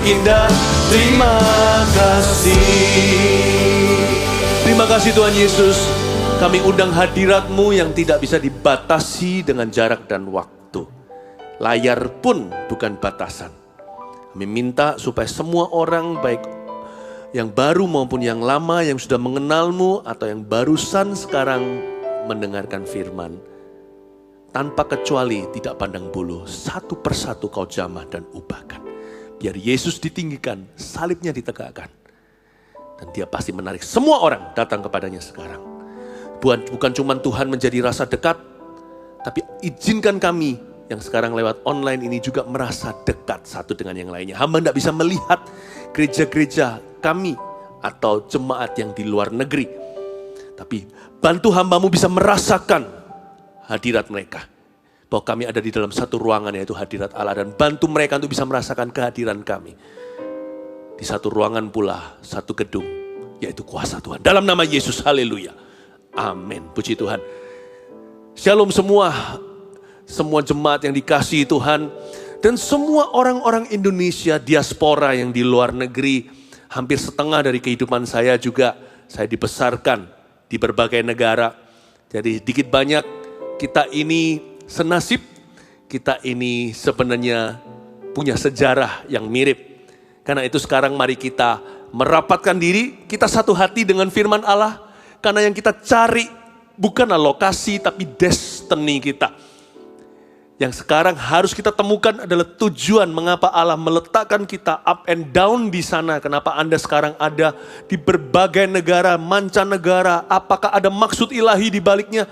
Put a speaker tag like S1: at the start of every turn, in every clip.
S1: indah. Terima kasih. Terima kasih Tuhan Yesus. Kami undang hadirat-Mu yang tidak bisa dibatasi dengan jarak dan waktu. Layar pun bukan batasan. Kami minta supaya semua orang, baik yang baru maupun yang lama, yang sudah mengenal-Mu atau yang barusan sekarang mendengarkan firman, tanpa kecuali tidak pandang bulu, satu persatu Kau jamah dan ubahkan. Biar Yesus ditinggikan, salibnya ditegakkan. Dan Dia pasti menarik semua orang datang kepadanya sekarang. Bukan cuma Tuhan menjadi rasa dekat, tapi izinkan kami yang sekarang lewat online ini juga merasa dekat satu dengan yang lainnya. Hamba tidak bisa melihat gereja-gereja kami atau jemaat yang di luar negeri. Tapi bantu hamba-Mu bisa merasakan hadirat mereka. Bahwa kami ada di dalam satu ruangan, yaitu hadirat Allah. Dan bantu mereka untuk bisa merasakan kehadiran kami. Di satu ruangan pula, satu gedung, yaitu kuasa Tuhan. Dalam nama Yesus, haleluya. Amin, puji Tuhan. Shalom semua jemaat yang dikasihi Tuhan. Dan semua orang-orang Indonesia, diaspora yang di luar negeri. Hampir setengah dari kehidupan saya juga, saya dibesarkan di berbagai negara. Jadi dikit banyak kita ini senasib, kita ini sebenarnya punya sejarah yang mirip. Karena itu sekarang mari kita merapatkan diri, kita satu hati dengan firman Allah. Karena yang kita cari bukanlah lokasi tapi destiny kita. Yang sekarang harus kita temukan adalah tujuan mengapa Allah meletakkan kita up and down di sana. Kenapa Anda sekarang ada di berbagai negara, mancanegara. Apakah ada maksud ilahi di baliknya?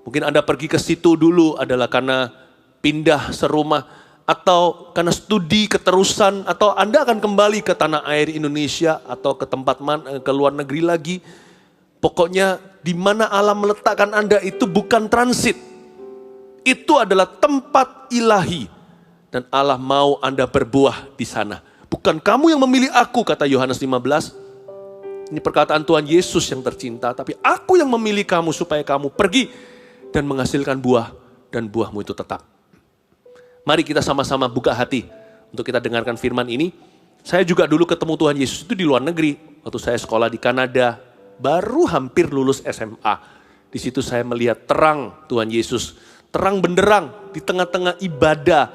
S1: Mungkin Anda pergi ke situ dulu adalah karena pindah serumah. Atau karena studi keterusan. Atau Anda akan kembali ke tanah air Indonesia. Atau ke tempat ke luar negeri lagi. Pokoknya di mana Allah meletakkan Anda itu bukan transit. Itu adalah tempat ilahi. Dan Allah mau Anda berbuah di sana. Bukan kamu yang memilih aku, kata Yohanes 15. Ini perkataan Tuhan Yesus yang tercinta. Tapi aku yang memilih kamu supaya kamu pergi dan menghasilkan buah. Dan buahmu itu tetap. Mari kita sama-sama buka hati untuk kita dengarkan firman ini. Saya juga dulu ketemu Tuhan Yesus itu di luar negeri. Waktu saya sekolah di Kanada. Baru hampir lulus SMA. Di situ saya melihat terang Tuhan Yesus. Terang benderang di tengah-tengah ibadah.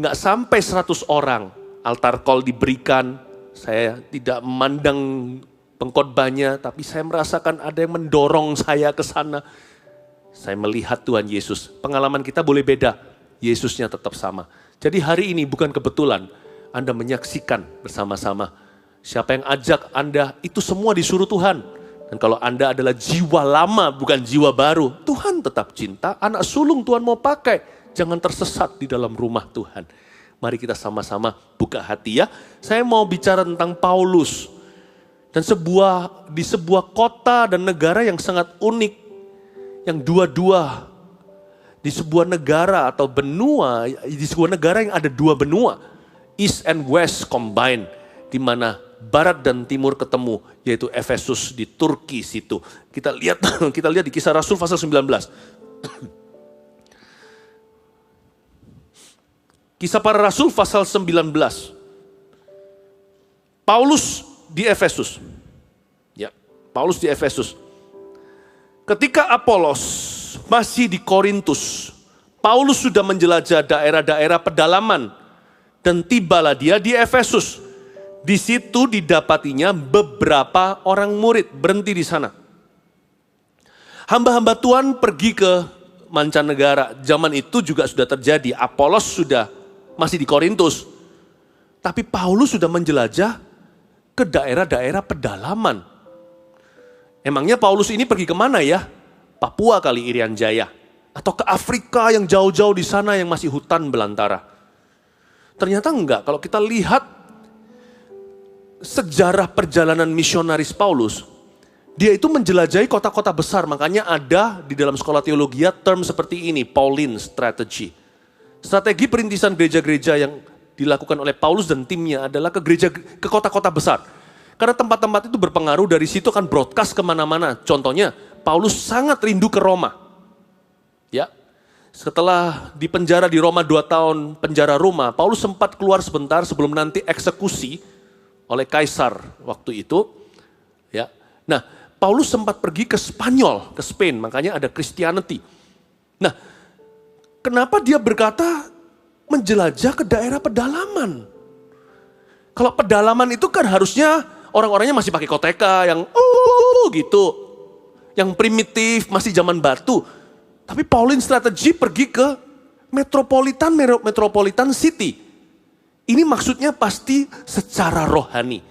S1: Nggak sampai 100 orang. Altar call diberikan. Saya tidak memandang pengkhotbahnya. Tapi saya merasakan ada yang mendorong saya ke sana. Saya melihat Tuhan Yesus. Pengalaman kita boleh beda. Yesusnya tetap sama. Jadi hari ini bukan kebetulan. Anda menyaksikan bersama-sama. Siapa yang ajak Anda itu semua disuruh Tuhan. Dan kalau Anda adalah jiwa lama bukan jiwa baru, Tuhan tetap cinta, anak sulung Tuhan mau pakai. Jangan tersesat di dalam rumah Tuhan. Mari kita sama-sama buka hati ya. Saya mau bicara tentang Paulus. Dan di sebuah kota dan negara yang sangat unik. Yang dua-dua. Di sebuah negara atau benua, di sebuah negara yang ada dua benua. East and West combined. Di mana Barat dan Timur ketemu, yaitu Efesus di Turki situ. Kita lihat di Kisah Rasul pasal 19. Kisah para Rasul pasal 19. Paulus di Efesus. Ya, Paulus di Efesus. Ketika Apolos masih di Korintus, Paulus sudah menjelajah daerah-daerah pedalaman dan tibalah dia di Efesus. Di situ didapatinya beberapa orang murid berhenti di sana. Hamba-hamba Tuhan pergi ke mancanegara. Zaman itu juga sudah terjadi. Apolos sudah masih di Korintus. Tapi Paulus sudah menjelajah ke daerah-daerah pedalaman. Emangnya Paulus ini pergi kemana ya? Papua kali, Irian Jaya. Atau ke Afrika yang jauh-jauh di sana yang masih hutan belantara. Ternyata enggak. Kalau kita lihat sejarah perjalanan misionaris Paulus, dia itu menjelajahi kota-kota besar. Makanya ada di dalam sekolah teologi term seperti ini, Pauline strategy. Strategi perintisan gereja-gereja yang dilakukan oleh Paulus dan timnya adalah ke kota-kota besar. Karena tempat-tempat itu berpengaruh, dari situ akan broadcast kemana-mana. Contohnya, Paulus sangat rindu ke Roma. Ya, Setelah dipenjara di Roma 2 tahun penjara Roma, Paulus sempat keluar sebentar sebelum nanti eksekusi oleh kaisar waktu itu. Ya. Nah, Paulus sempat pergi ke Spanyol, ke Spain, makanya ada Christianity. Nah, kenapa dia berkata menjelajah ke daerah pedalaman? Kalau pedalaman itu kan harusnya orang-orangnya masih pakai koteka yang gitu. Yang primitif, masih zaman batu. Tapi Pauline strategi pergi ke metropolitan city. Ini maksudnya pasti secara rohani.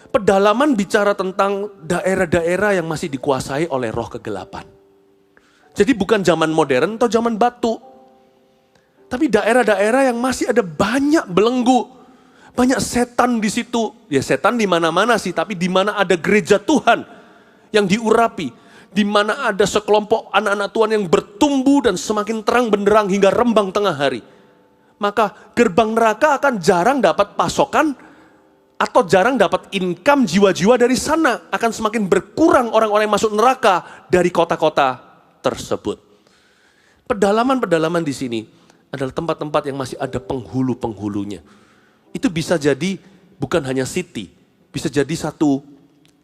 S1: Pedalaman bicara tentang daerah-daerah yang masih dikuasai oleh roh kegelapan. Jadi bukan zaman modern atau zaman batu. Tapi daerah-daerah yang masih ada banyak belenggu. Banyak setan di situ. Ya setan di mana-mana sih, tapi di mana ada gereja Tuhan yang diurapi. Di mana ada sekelompok anak-anak Tuhan yang bertumbuh dan semakin terang benderang hingga rembang tengah hari. Maka gerbang neraka akan jarang dapat pasokan atau jarang dapat income jiwa-jiwa dari sana. Akan semakin berkurang orang-orang yang masuk neraka dari kota-kota tersebut. Pedalaman-pedalaman di sini adalah tempat-tempat yang masih ada penghulu-penghulunya. Itu bisa jadi bukan hanya city, bisa jadi satu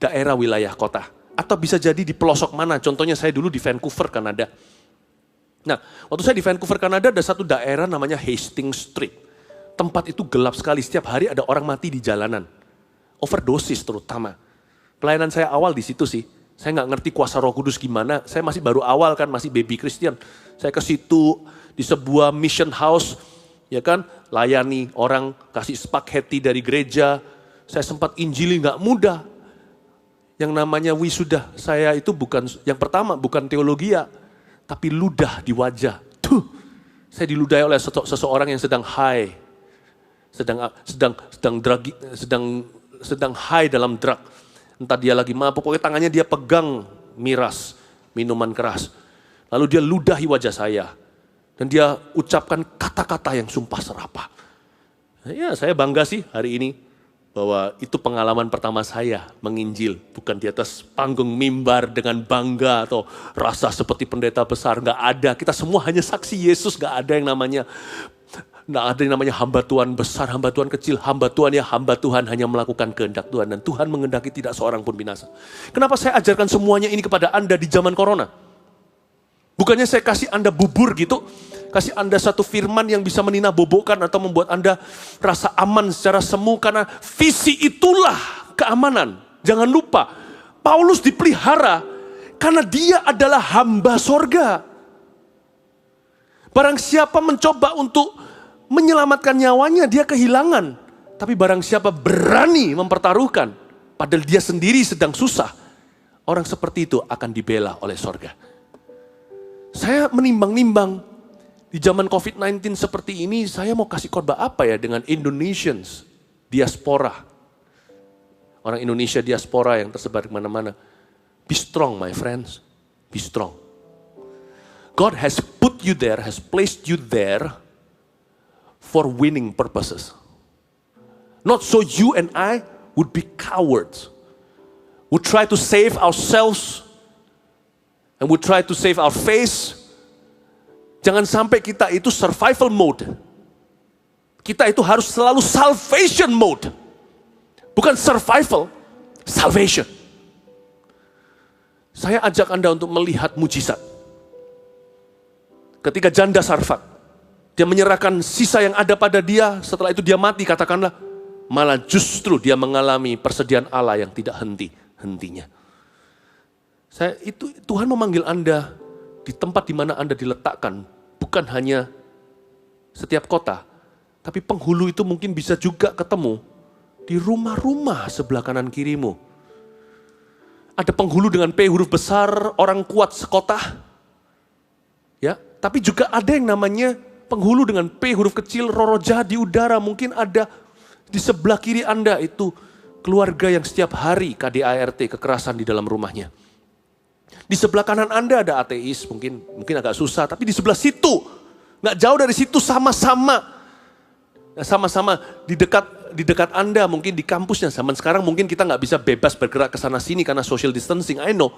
S1: daerah wilayah kota. Atau bisa jadi di pelosok mana, contohnya saya dulu di Vancouver, Kanada. Nah, waktu saya di Vancouver, Kanada ada satu daerah namanya Hastings Street. Tempat itu gelap sekali, setiap hari ada orang mati di jalanan. Overdosis terutama. Pelayanan saya awal di situ sih. Saya nggak ngerti kuasa Roh Kudus gimana, saya masih baru awal kan, masih baby Christian. Saya ke situ di sebuah mission house, ya kan, layani orang, kasih spaghetti dari gereja. Saya sempat injili nggak mudah. Yang namanya wisuda, saya itu bukan, yang pertama bukan teologia, tapi ludah di wajah. Tuh, saya diludahi oleh seseorang yang sedang high, sedang high dalam drug. Entah dia lagi mabuk, pokoknya tangannya dia pegang miras, minuman keras. Lalu dia ludahi wajah saya. Dan dia ucapkan kata-kata yang sumpah serapah. Ya, saya bangga sih hari ini bahwa itu pengalaman pertama saya menginjil. Bukan di atas panggung mimbar dengan bangga atau rasa seperti pendeta besar. Nggak ada, kita semua hanya saksi Yesus. Nggak ada yang namanya hamba Tuhan besar, hamba Tuhan kecil. Hamba Tuhan ya hamba Tuhan hanya melakukan kehendak Tuhan. Dan Tuhan mengendaki tidak seorang pun binasa. Kenapa saya ajarkan semuanya ini kepada Anda di zaman corona? Bukannya saya kasih Anda bubur gitu, kasih Anda satu firman yang bisa meninabobokan atau membuat Anda rasa aman secara semu, karena visi itulah keamanan. Jangan lupa, Paulus dipelihara karena dia adalah hamba sorga. Barang siapa mencoba untuk menyelamatkan nyawanya, dia kehilangan. Tapi barang siapa berani mempertaruhkan, padahal dia sendiri sedang susah, orang seperti itu akan dibela oleh sorga. Saya menimbang-nimbang, di zaman COVID-19 seperti ini, saya mau kasih khotbah apa ya dengan Indonesians, diaspora. Orang Indonesia diaspora yang tersebar di mana-mana. Be strong my friends, be strong. God has put you there, has placed you there for winning purposes. Not so you and I would be cowards, would try to save ourselves, and would try to save our face. Jangan sampai kita itu survival mode. Kita itu harus selalu salvation mode. Bukan survival, salvation. Saya ajak Anda untuk melihat mujizat. Ketika janda Sarfat, dia menyerahkan sisa yang ada pada dia, setelah itu dia mati, katakanlah, malah justru dia mengalami persediaan Allah yang tidak henti-hentinya. Tuhan memanggil Anda di tempat di mana Anda diletakkan, bukan hanya setiap kota, tapi penghulu itu mungkin bisa juga ketemu di rumah-rumah sebelah kanan kirimu. Ada penghulu dengan P huruf besar, orang kuat sekota. Ya, tapi juga ada yang namanya penghulu dengan P huruf kecil, roro jahat di udara. Mungkin ada di sebelah kiri Anda itu keluarga yang setiap hari KDART, kekerasan di dalam rumahnya. Di sebelah kanan Anda ada ateis, mungkin agak susah, tapi di sebelah situ, nggak jauh dari situ sama-sama di dekat Anda, mungkin di kampusnya. Zaman sekarang mungkin kita nggak bisa bebas bergerak ke sana sini karena social distancing. I know.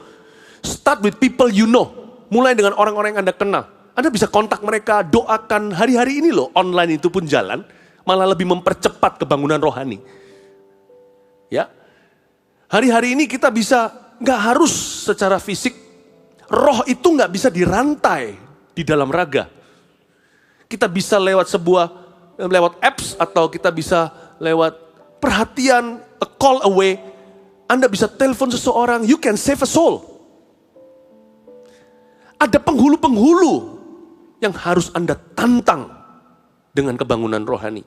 S1: Start with people you know. Mulai dengan orang-orang yang Anda kenal. Anda bisa kontak mereka, doakan. Hari-hari ini loh, online itu pun jalan, malah lebih mempercepat kebangunan rohani. Ya, hari-hari ini kita bisa, nggak harus secara fisik, roh itu nggak bisa dirantai di dalam raga. Kita bisa lewat apps atau kita bisa lewat perhatian, a call away. Anda bisa telepon seseorang, you can save a soul. Ada penghulu-penghulu yang harus Anda tantang dengan kebangunan rohani.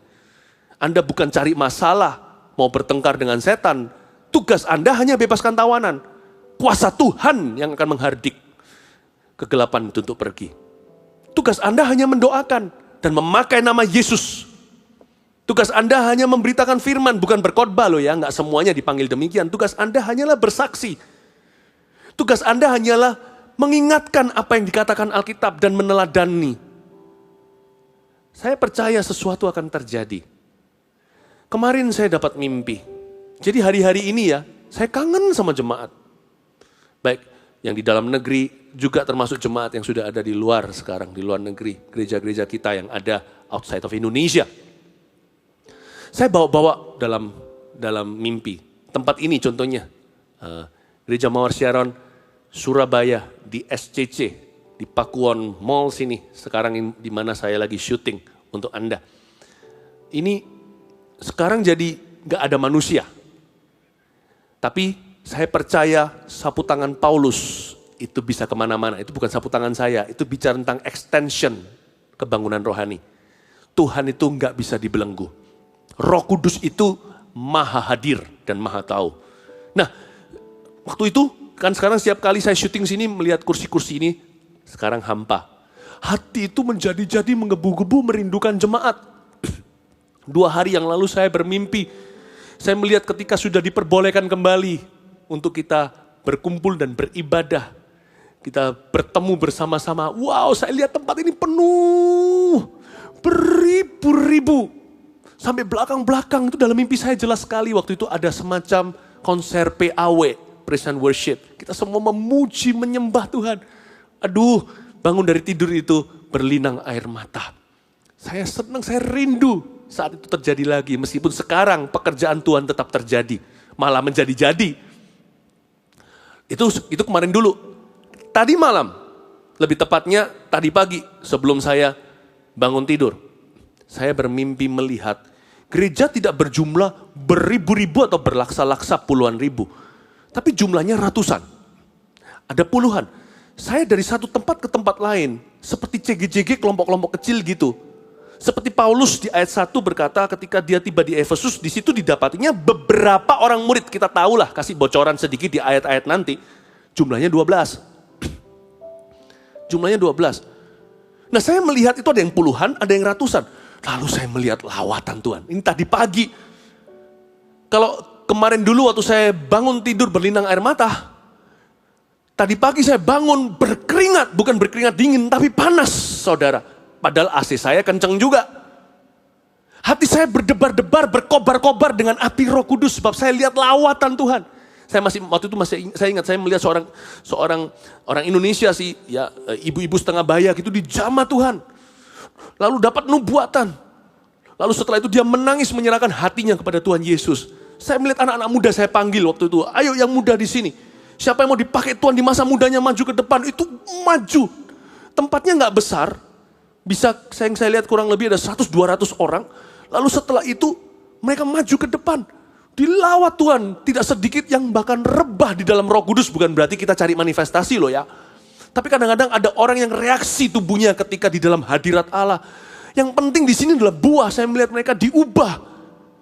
S1: Anda bukan cari masalah, mau bertengkar dengan setan. Tugas Anda hanya bebaskan tawanan. Kuasa Tuhan yang akan menghardik kegelapan itu untuk pergi. Tugas Anda hanya mendoakan dan memakai nama Yesus. Tugas Anda hanya memberitakan firman, bukan berkhotbah loh ya, nggak semuanya dipanggil demikian. Tugas Anda hanyalah bersaksi. Tugas Anda hanyalah mengingatkan apa yang dikatakan Alkitab dan meneladani. Saya percaya sesuatu akan terjadi. Kemarin saya dapat mimpi. Jadi hari-hari ini ya, saya kangen sama jemaat. Baik yang di dalam negeri, juga termasuk jemaat yang sudah ada di luar sekarang, di luar negeri. Gereja-gereja kita yang ada outside of Indonesia. Saya bawa-bawa dalam mimpi. Tempat ini contohnya, Gereja Mawar Sharon, Surabaya, di SCC, di Pakuwon Mall sini. Sekarang di mana saya lagi syuting untuk Anda. Ini sekarang jadi gak ada manusia. Tapi saya percaya sapu tangan Paulus itu bisa kemana-mana. Itu bukan sapu tangan saya, itu bicara tentang extension kebangunan rohani. Tuhan itu gak bisa dibelenggu. Roh Kudus itu maha hadir dan maha tahu. Nah, waktu itu kan sekarang setiap kali saya syuting sini melihat kursi-kursi ini sekarang hampa. Hati itu menjadi-jadi menggebu-gebu merindukan jemaat. 2 hari yang lalu saya bermimpi. Saya melihat ketika sudah diperbolehkan kembali untuk kita berkumpul dan beribadah. Kita bertemu bersama-sama. Wow, saya lihat tempat ini penuh. Beribu-ribu. Sampai belakang-belakang itu dalam mimpi saya jelas sekali. Waktu itu ada semacam konser PAW, Praise and Worship. Kita semua memuji, menyembah Tuhan. Aduh, bangun dari tidur itu berlinang air mata. Saya senang, saya rindu saat itu terjadi lagi. Meskipun sekarang pekerjaan Tuhan tetap terjadi. Malah menjadi-jadi. Itu kemarin dulu. Tadi malam, lebih tepatnya tadi pagi sebelum saya bangun tidur. Saya bermimpi melihat gereja tidak berjumlah beribu-ribu atau berlaksa-laksa puluhan ribu. Tapi jumlahnya ratusan. Ada puluhan. Saya dari satu tempat ke tempat lain. Seperti CGJG kelompok-kelompok kecil gitu. Seperti Paulus di ayat 1 berkata ketika dia tiba di Efesus. Di situ didapatinya beberapa orang murid. Kita tahulah, kasih bocoran sedikit di ayat-ayat nanti. Jumlahnya 12. Jumlahnya 12. Nah saya melihat itu ada yang puluhan, ada yang ratusan. Lalu saya melihat lawatan Tuhan. Ini tadi pagi. Kalau kemarin dulu waktu saya bangun tidur berlinang air mata. Tadi pagi saya bangun berkeringat. Bukan berkeringat dingin tapi panas saudara. Padahal AC saya kenceng juga. Hati saya berdebar-debar, berkobar-kobar dengan api Roh Kudus. Sebab saya lihat lawatan Tuhan. Waktu itu saya ingat saya melihat seorang orang Indonesia sih. Ya, ibu-ibu setengah baya gitu dijamah Tuhan. Lalu dapat nubuatan. Lalu setelah itu dia menangis menyerahkan hatinya kepada Tuhan Yesus. Saya melihat anak-anak muda saya panggil waktu itu. Ayo yang muda di sini. Siapa yang mau dipakai Tuhan di masa mudanya maju ke depan. Itu maju. Tempatnya gak besar. Bisa saya lihat kurang lebih ada 100-200 orang. Lalu setelah itu mereka maju ke depan. Dilawat Tuhan. Tidak sedikit yang bahkan rebah di dalam Roh Kudus. Bukan berarti kita cari manifestasi loh ya. Tapi kadang-kadang ada orang yang reaksi tubuhnya ketika di dalam hadirat Allah. Yang penting di sini adalah buah. Saya melihat mereka diubah.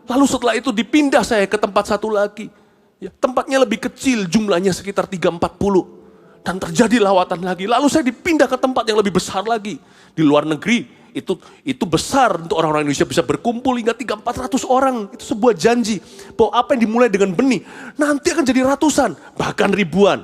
S1: Lalu setelah itu dipindah saya ke tempat satu lagi. Ya, tempatnya lebih kecil, jumlahnya sekitar 3-40. Dan terjadi lawatan lagi. Lalu saya dipindah ke tempat yang lebih besar lagi. Di luar negeri, itu besar untuk orang-orang Indonesia bisa berkumpul hingga 300-400 orang. Itu sebuah janji. Bahwa apa yang dimulai dengan benih, nanti akan jadi ratusan, bahkan ribuan.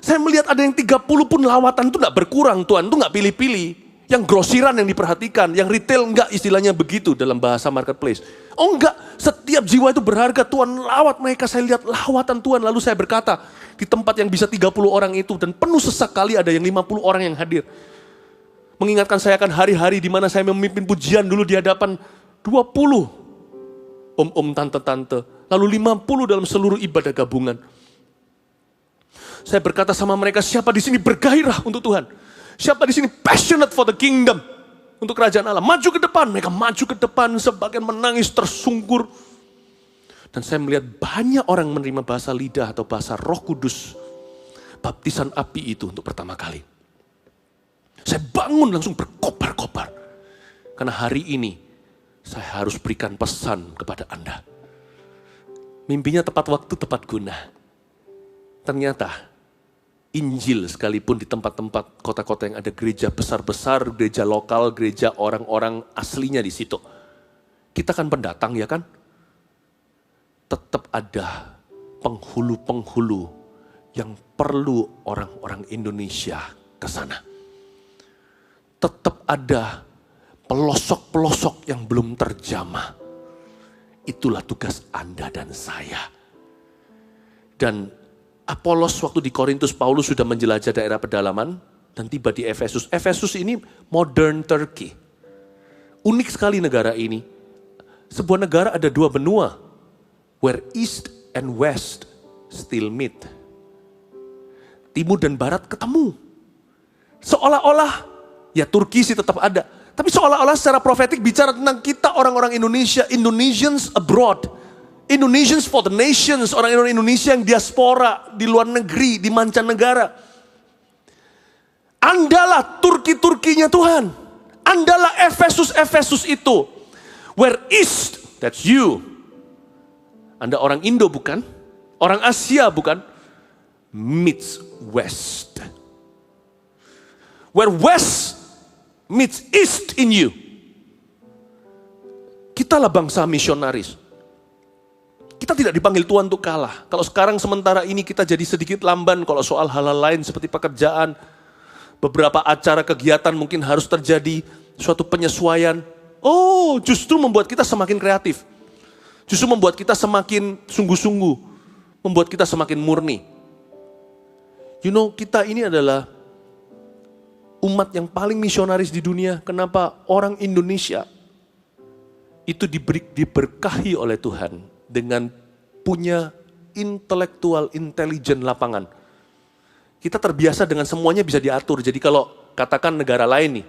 S1: Saya melihat ada yang 30 pun lawatan itu gak berkurang. Tuhan itu gak pilih-pilih. Yang grosiran yang diperhatikan, yang retail enggak, istilahnya begitu dalam bahasa marketplace. Oh enggak, setiap jiwa itu berharga. Tuhan lawat mereka, saya lihat lawatan Tuhan. Lalu saya berkata, di tempat yang bisa 30 orang itu dan penuh sesak kali ada yang 50 orang yang hadir. Mengingatkan saya akan hari-hari di mana saya memimpin pujian dulu di hadapan 20 om-om, tante-tante. Lalu 50 dalam seluruh ibadah gabungan. Saya berkata sama mereka, siapa di sini bergairah untuk Tuhan? Siapa di sini passionate for the kingdom? Untuk kerajaan Allah. Maju ke depan. Mereka maju ke depan, sebagian menangis tersungkur. Dan saya melihat banyak orang menerima bahasa lidah atau bahasa Roh Kudus. Baptisan api itu untuk pertama kali. Saya bangun langsung berkobar-kobar. Karena hari ini saya harus berikan pesan kepada Anda. Mimpinya tepat waktu, tepat guna. Ternyata Injil sekalipun di tempat-tempat kota-kota yang ada gereja besar-besar, gereja lokal, gereja orang-orang aslinya di situ. Kita kan pendatang ya kan? Tetap ada penghulu-penghulu yang perlu orang-orang Indonesia ke sana. Tetap ada pelosok-pelosok yang belum terjamah. Itulah tugas Anda dan saya. Dan Apolos waktu di Korintus, Paulus sudah menjelajah daerah pedalaman dan tiba di Efesus. Efesus ini modern Turkey. Unik sekali negara ini. Sebuah negara ada dua benua. Where East and West still meet. Timur dan Barat ketemu. Seolah-olah, ya Turki sih tetap ada. Tapi seolah-olah secara profetik bicara tentang kita orang-orang Indonesia, Indonesians abroad. Indonesians for the nations, orang-orang Indonesia yang diaspora, di luar negeri, di mancanegara. Andalah Turki-Turkinya Tuhan. Andalah Efesus-Efesus itu. Where East, that's you. Anda orang Indo bukan? Orang Asia bukan? Meets West. Where West meets East in you. Kitalah bangsa misionaris. Kita tidak dipanggil Tuhan untuk kalah. Kalau sekarang sementara ini kita jadi sedikit lamban kalau soal hal-hal lain seperti pekerjaan. Beberapa acara kegiatan mungkin harus terjadi suatu penyesuaian. Oh, justru membuat kita semakin kreatif. Justru membuat kita semakin sungguh-sungguh. Membuat kita semakin murni. You know, kita ini adalah umat yang paling misionaris di dunia. Kenapa? Orang Indonesia itu diberkahi oleh Tuhan dengan punya intelektual, intelijen lapangan. Kita terbiasa dengan semuanya bisa diatur. Jadi kalau katakan negara lain nih,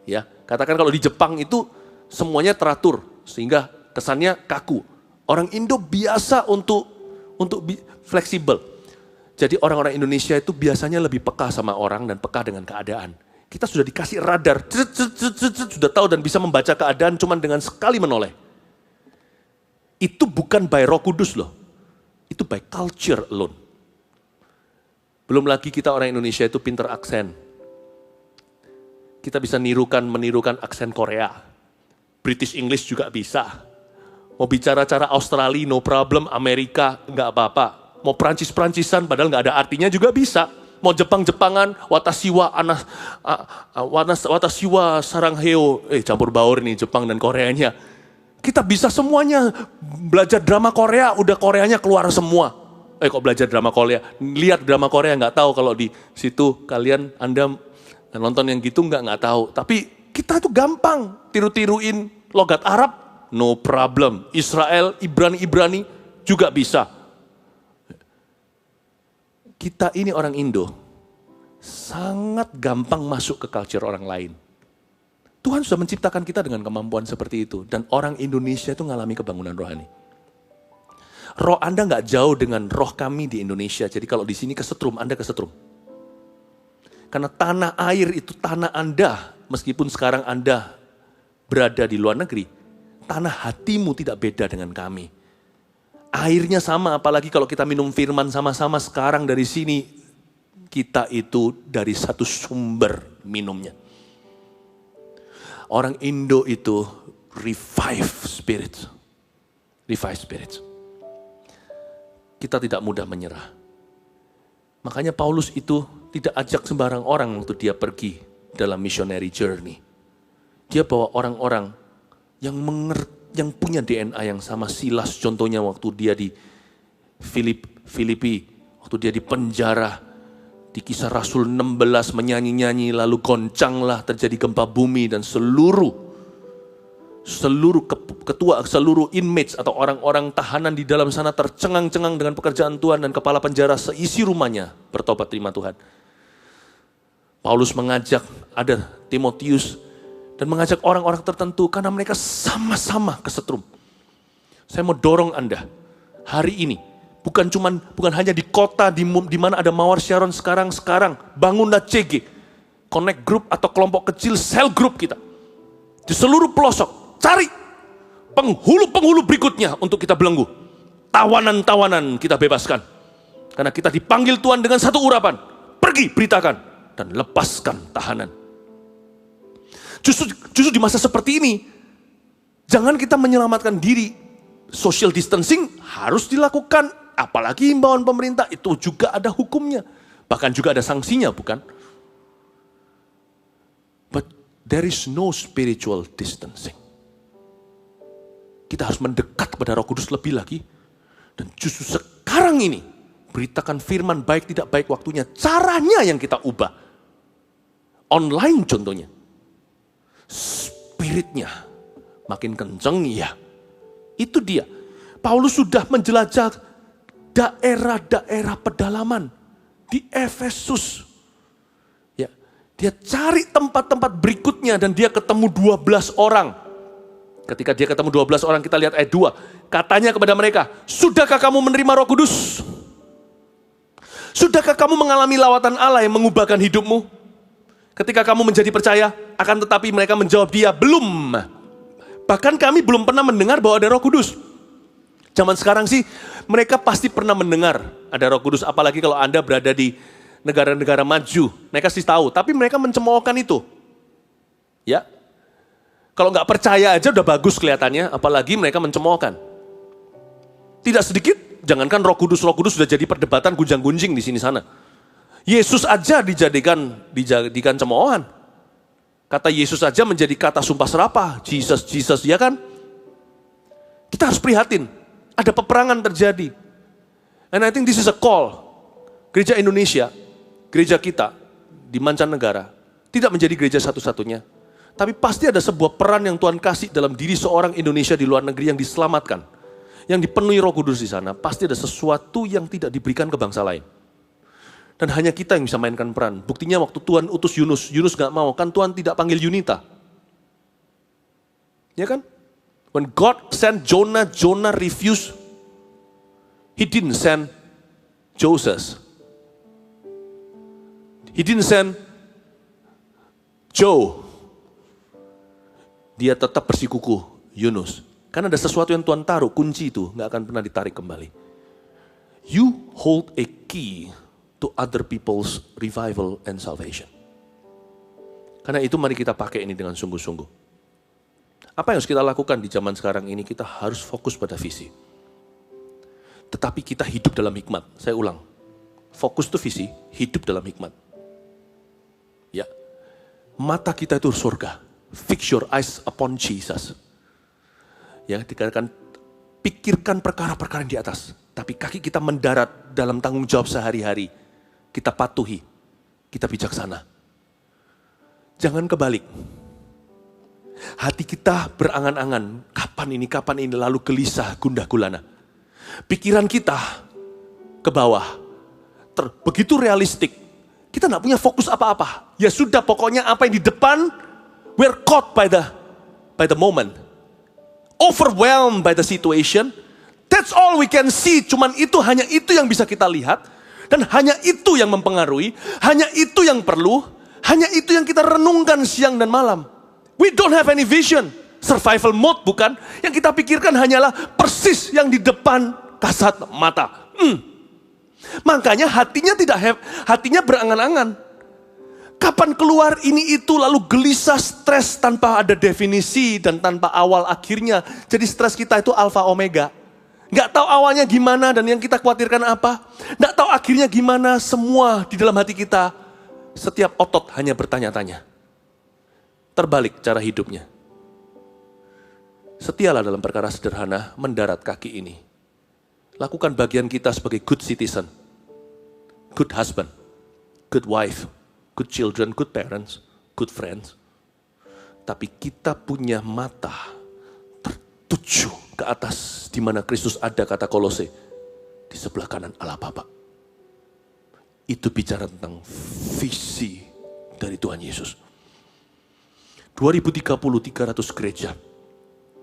S1: ya, katakan kalau di Jepang itu semuanya teratur sehingga kesannya kaku. Orang Indo biasa untuk fleksibel. Jadi orang-orang Indonesia itu biasanya lebih peka sama orang dan peka dengan keadaan. Kita sudah dikasih radar, sudah tahu dan bisa membaca keadaan cuman dengan sekali menoleh. Itu bukan by Roh Kudus loh. Itu by culture alone. Belum lagi kita orang Indonesia itu pinter aksen. Kita bisa menirukan aksen Korea. British English juga bisa. Mau bicara cara Australia, no problem. Amerika, nggak apa-apa. Mau Prancis-Prancisan, padahal nggak ada artinya juga bisa. Mau Jepang-Jepangan, watashiwa sarangheo. Campur baur nih Jepang dan Koreanya. Kita bisa semuanya. Belajar drama Korea, udah Koreanya keluar semua. Kok belajar drama Korea? Lihat drama Korea, nggak tahu kalau di situ Anda nonton yang gitu nggak tahu. Tapi kita tuh gampang tiru-tiruin logat Arab, no problem. Israel, Ibrani juga bisa. Kita ini orang Indo, sangat gampang masuk ke culture orang lain. Tuhan sudah menciptakan kita dengan kemampuan seperti itu. Dan orang Indonesia itu mengalami kebangunan rohani. Roh Anda nggak jauh dengan roh kami di Indonesia. Jadi kalau di sini kesetrum, Anda kesetrum. Karena tanah air itu tanah Anda. Meskipun sekarang Anda berada di luar negeri, tanah hatimu tidak beda dengan kami. Airnya sama, apalagi kalau kita minum firman sama-sama sekarang dari sini, kita itu dari satu sumber minumnya. Orang Indo itu revive spirit. Revive spirit. Kita tidak mudah menyerah. Makanya Paulus itu tidak ajak sembarang orang waktu dia pergi dalam missionary journey. Dia bawa orang-orang yang punya DNA yang sama. Silas contohnya waktu dia di Filipi, waktu dia di penjara, Di Kisah Rasul 16 menyanyi-nyanyi, lalu goncanglah, terjadi gempa bumi, dan seluruh ketua, seluruh inmates atau orang-orang tahanan di dalam sana tercengang-cengang dengan pekerjaan Tuhan, dan kepala penjara seisi rumahnya bertobat terima Tuhan. Paulus mengajak, ada Timotius, dan mengajak orang-orang tertentu karena mereka sama-sama kesetrum. Saya mau dorong Anda hari ini, bukan hanya di kota di mana ada Mawar Sharon sekarang bangunlah CG, connect group atau kelompok kecil, sel group kita di seluruh pelosok. Cari penghulu-penghulu berikutnya untuk kita belenggu. Tawanan-tawanan kita bebaskan. Karena kita dipanggil Tuhan dengan satu urapan. Pergi, beritakan, dan lepaskan tahanan. Justru di masa seperti ini, jangan kita menyelamatkan diri. Social distancing harus dilakukan. Apalagi himbauan pemerintah, itu juga ada hukumnya. Bahkan juga ada sanksinya, bukan? But there is no spiritual distancing. Kita harus mendekat kepada Roh Kudus lebih lagi. Dan justru sekarang ini, beritakan firman baik tidak baik waktunya. Caranya yang kita ubah. Online contohnya. Spiritnya makin kenceng, ya. Itu dia. Paulus sudah menjelajah daerah-daerah pedalaman di Efesus. Ya, dia cari tempat-tempat berikutnya dan dia ketemu 12 orang. Ketika dia ketemu 12 orang, kita lihat ayat 2. Katanya kepada mereka, sudahkah kamu menerima Roh Kudus? Sudahkah kamu mengalami lawatan Allah yang mengubahkan hidupmu? Ketika kamu menjadi percaya, akan tetapi mereka menjawab dia, belum. Bahkan kami belum pernah mendengar bahwa ada Roh Kudus. Zaman sekarang sih, mereka pasti pernah mendengar ada Roh Kudus. Apalagi kalau Anda berada di negara-negara maju. Mereka sih tahu, tapi mereka mencemoohkan itu. Ya. Kalau nggak percaya aja udah bagus kelihatannya, apalagi mereka mencemoohkan. Tidak sedikit, jangankan Roh Kudus sudah jadi perdebatan gunjang-gunjing di sini sana. Yesus aja dijadikan cemoohan. Kata Yesus aja menjadi kata sumpah serapah. Jesus, ya kan? Kita harus prihatin. Ada peperangan terjadi. And I think this is a call. Gereja Indonesia, gereja kita di mancanegara, tidak menjadi gereja satu-satunya. Tapi pasti ada sebuah peran yang Tuhan kasih dalam diri seorang Indonesia di luar negeri yang diselamatkan. Yang dipenuhi Roh Kudus di sana. Pasti ada sesuatu yang tidak diberikan ke bangsa lain. Dan hanya kita yang bisa mainkan peran. Buktinya waktu Tuhan utus Yunus gak mau. Kan Tuhan tidak panggil Yunita. Ya kan? When God sent Jonah refused. He didn't send Joseph. He didn't send Joe. Dia tetap bersikukuh, Yunus. Karena ada sesuatu yang Tuhan taruh, kunci itu gak akan pernah ditarik kembali. You hold a key to other people's revival and salvation. Karena itu mari kita pakai ini dengan sungguh-sungguh. Apa yang harus kita lakukan di zaman sekarang ini? Kita harus fokus pada visi. Tetapi kita hidup dalam hikmat. Saya ulang. Fokus itu visi, hidup dalam hikmat. Ya. Mata kita itu surga. Fix your eyes upon Jesus. Ya, dikatakan pikirkan perkara-perkara yang di atas. Tapi kaki kita mendarat dalam tanggung jawab sehari-hari. Kita patuhi. Kita bijaksana. Jangan kebalik. Hati kita berangan-angan. Kapan ini, lalu gelisah, gundah gulana. Pikiran kita ke bawah. Begitu realistik. Kita gak punya fokus apa-apa. Ya sudah, pokoknya apa yang di depan, we're caught by the moment. Overwhelmed by the situation. That's all we can see. Hanya itu yang bisa kita lihat. Dan hanya itu yang mempengaruhi. Hanya itu yang perlu. Hanya itu yang kita renungkan siang dan malam. We don't have any vision. Survival mode bukan. Yang kita pikirkan hanyalah persis yang di depan kasat mata. Makanya hatinya berangan-angan. Kapan keluar ini itu lalu gelisah, stres tanpa ada definisi dan tanpa awal akhirnya. Jadi stres kita itu alfa omega. Gak tahu awalnya gimana dan yang kita khawatirkan apa. Gak tahu akhirnya gimana, semua di dalam hati kita. Setiap otot hanya bertanya-tanya. Terbalik cara hidupnya. Setialah dalam perkara sederhana, mendarat kaki ini. Lakukan bagian kita sebagai good citizen. Good husband. good wife, good children, good parents, good friends. Tapi kita punya mata tertuju ke atas di mana Kristus ada, kata Kolose, di sebelah kanan Allah Bapa. Itu bicara tentang visi dari Tuhan Yesus. 2030, 300 gereja.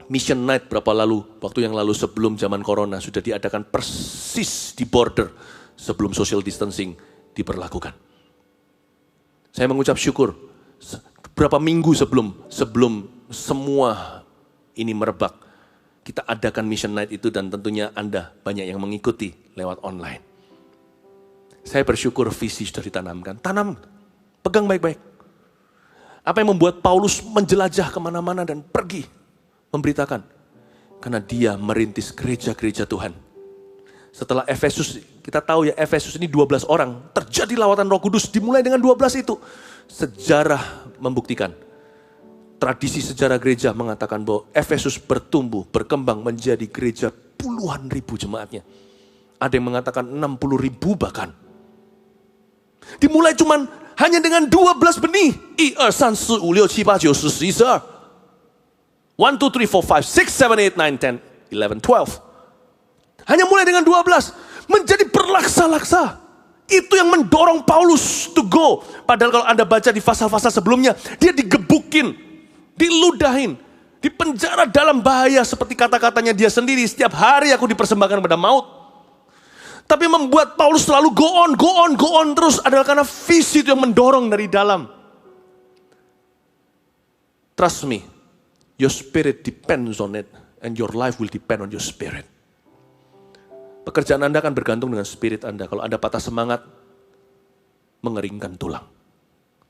S1: Mission Night waktu yang lalu sebelum zaman corona sudah diadakan persis di border sebelum social distancing diberlakukan. Saya mengucap syukur beberapa minggu sebelum semua ini merebak, kita adakan Mission Night itu dan tentunya Anda banyak yang mengikuti lewat online. Saya bersyukur visi sudah ditanamkan. Tanam, pegang baik-baik. Apa yang membuat Paulus menjelajah kemana-mana dan pergi memberitakan? Karena dia merintis gereja-gereja Tuhan. Setelah Efesus, kita tahu ya Efesus ini 12 orang. Terjadi lawatan Roh Kudus dimulai dengan 12 itu. Sejarah membuktikan. Tradisi sejarah gereja mengatakan bahwa Efesus bertumbuh, berkembang menjadi gereja puluhan ribu jemaatnya. Ada yang mengatakan 60 ribu bahkan. Dimulai cuman hanya dengan 12 benih. 1, 2, 3, 4, 5, 6, 7, 8, 9, 10. 1, 2, 3, 4, 5, 6, 7, 8, 9, 10, 11, 12. Hanya mulai dengan 12. Menjadi berlaksa-laksa. Itu yang mendorong Paulus to go. Padahal kalau Anda baca di pasal-pasal sebelumnya, dia digebukin, diludahin, dipenjara dalam bahaya seperti kata-katanya dia sendiri. Setiap hari aku dipersembahkan pada maut. Tapi membuat Paulus selalu go on terus adalah karena visi itu yang mendorong dari dalam. Trust me, your spirit depends on it and your life will depend on your spirit. Pekerjaan Anda akan bergantung dengan spirit Anda. Kalau Anda patah semangat, mengeringkan tulang.